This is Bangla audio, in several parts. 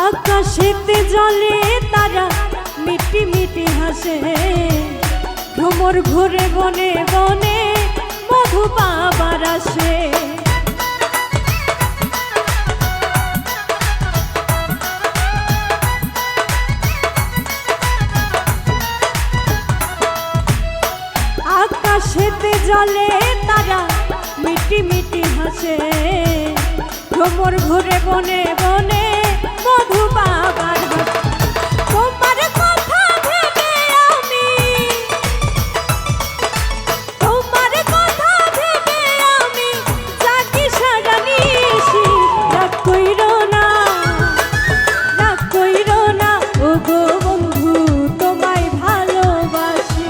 আকাশেতে জলে তারা মিটি মিটি হাসে, ভ্রমর ঘুরে বনে বনে মধু পাবার আসে। আকাশেতে জলে তারা মিটি মিটি হাসে, ভ্রমর ঘুরে বনে বনে মধু পাবার হাসে। তোমার কথা ভেবে আমি, তোমার কথা ভেবে আমি জাগি সারা নিশি। রাগ কইরো না, রাগ কইরো না ও গো বন্ধু, তোমায় ভালোবাসি।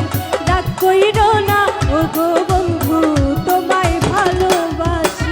রাগ কইরো না ও গো বন্ধু, তোমায় ভালোবাসি।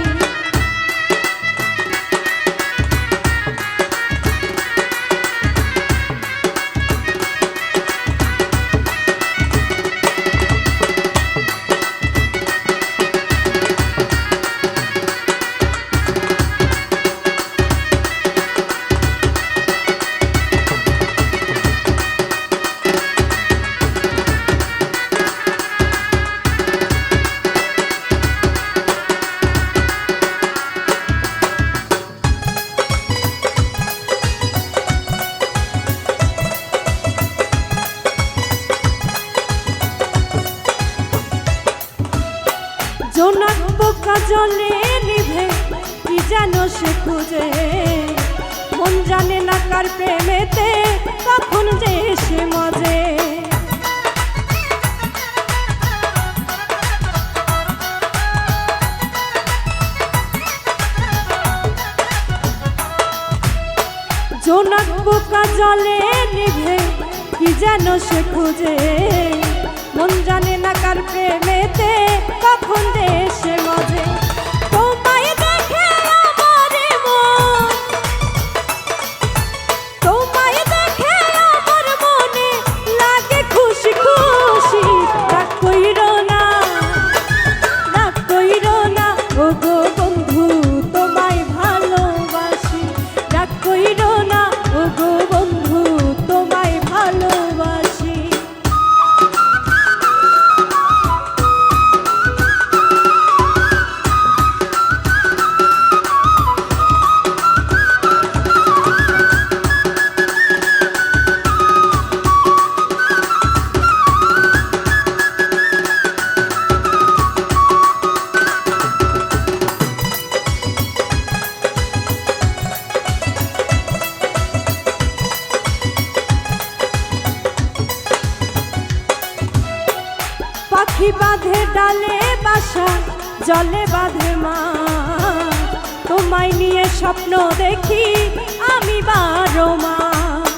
জোনাক পোকা জলে নিভে কি যেন সে খুঁজে, মন জানে না কার প্রেমেতে কখন যে সে মজে। জোনাক পোকা জলে নিভে কি যেন সে খুঁজে, মন জানে না কার প্রেমেতে কখন দেশে মজে। তোমায় দেখে আমার মন, তোমায় দেখে আমার মনে লাগে খুশি খুশি। রাগ কইরো না, রাগ কইরো না ও গো বন্ধু, তোমায় ভালোবাসি। রাগ কইরো না ও গো বন্ধু, তোমায় ভালোবাসি। পাখি বাঁধে ডালে বাসা, জলে বাঁধে মা, তোমায় নিয়ে স্বপ্ন দেখি আমি 12 মাস।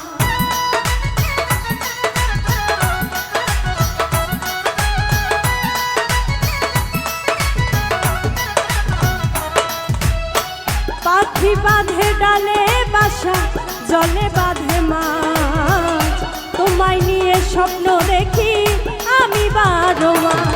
পাখি বাঁধে ডালে বাসা, জলে বাঁধে মাছ, তোমায় নিয়ে স্বপ্ন দেখি আমি 12 মাস।